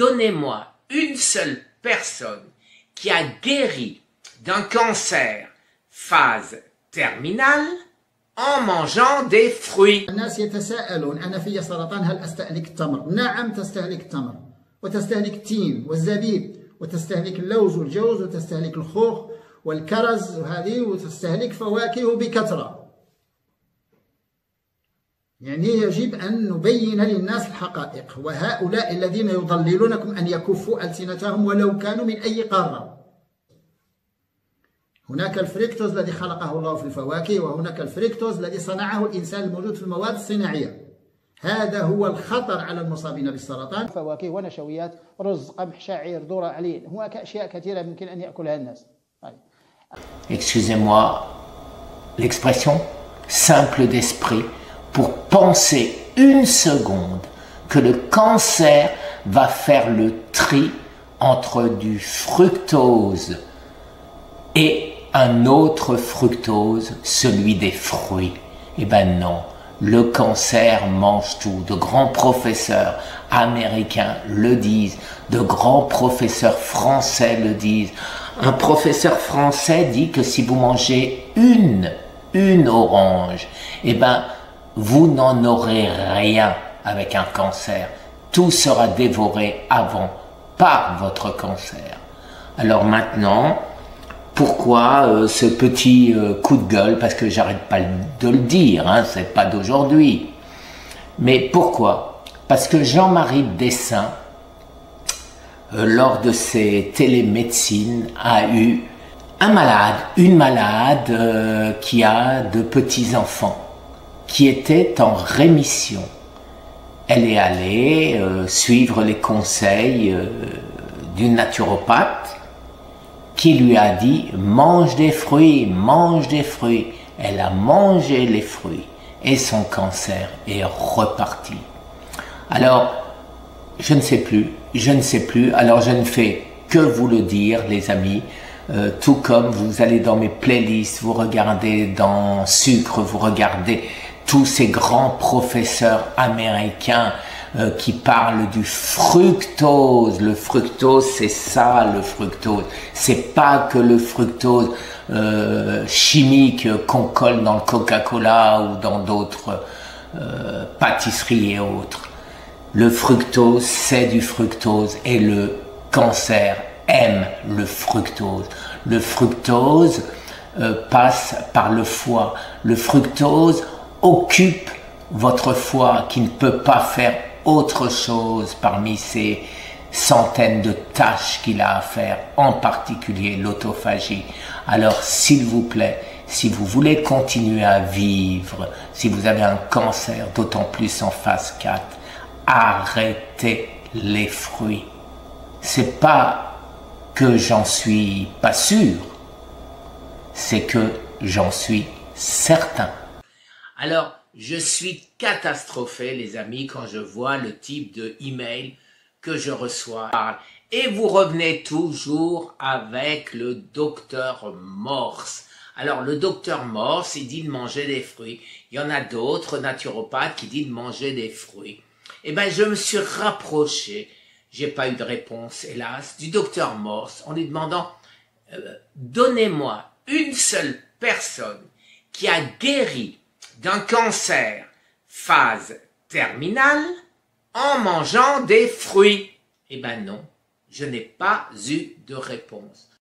Donnez-moi une seule personne qui a guéri d'un cancer phase terminale en mangeant des fruits. الناس يتساءلون أنا في سرطان هل أستهلك التمر؟ نعم تستهلك التمر وتستهلك التين والزبيب وتستهلك اللوز والجوز وتستهلك الخوخ والكرز وهذه وتستهلك فواكه بكثرة. يعني يجب أن نبين للناس الحقائق، وهؤلاء الذين يضللونكم أن يكفوا ألسنتهم ولو كانوا من أي قارة. هناك الفريكتوز الذي خلقه الله في الفواكه، وهناك الفريكتوز الذي صنعه الإنسان الموجود في المواد الصناعية. هذا هو الخطر على المصابين بالسرطان. فواكه ونشويات، رز، قمح، شعير، ذرة، علين، هناك أشياء كثيرة يمكن أن يأكلها الناس. Excusez-moi l'expression, simple d'esprit, pour penser une seconde que le cancer va faire le tri entre du fructose et un autre fructose, celui des fruits. Eh ben non, le cancer mange tout. De grands professeurs américains le disent, de grands professeurs français le disent. Un professeur français dit que si vous mangez une orange, eh ben vous n'en aurez rien avec un cancer. Tout sera dévoré avant par votre cancer. Alors maintenant, pourquoi ce petit coup de gueule? Parce que j'arrête pas de le dire, hein, c'est pas d'aujourd'hui. Mais pourquoi? Parce que Jean-Marie Dessin, lors de ses télémédecines, a eu une malade qui a de petits-enfants, qui était en rémission. Elle est allée suivre les conseils d'une naturopathe qui lui a dit « mange des fruits, mange des fruits ». Elle a mangé les fruits et son cancer est reparti. Alors, je ne sais plus, alors je ne fais que vous le dire les amis, tout comme vous allez dans mes playlists, vous regardez dans Sucre, vous regardez tous ces grands professeurs américains qui parlent du fructose. Le fructose, c'est ça le fructose. C'est pas que le fructose chimique qu'on colle dans le Coca-Cola ou dans d'autres pâtisseries et autres. Le fructose, c'est du fructose et le cancer aime le fructose. Le fructose passe par le foie. Le fructose occupe votre foie qui ne peut pas faire autre chose parmi ces centaines de tâches qu'il a à faire, en particulier l'autophagie. Alors s'il vous plaît, si vous voulez continuer à vivre, si vous avez un cancer, d'autant plus en phase 4, arrêtez les fruits. C'est pas que j'en suis pas sûr, c'est que j'en suis certain. Alors, je suis catastrophé, les amis, quand je vois le type de email que je reçois. Et vous revenez toujours avec le docteur Morse. Alors, le docteur Morse, il dit de manger des fruits. Il y en a d'autres naturopathes qui disent de manger des fruits. Eh ben, je me suis rapproché, j'ai pas eu de réponse, hélas, du docteur Morse en lui demandant donnez-moi une seule personne qui a guéri d'un cancer phase terminale en mangeant des fruits. Eh ben non, je n'ai pas eu de réponse.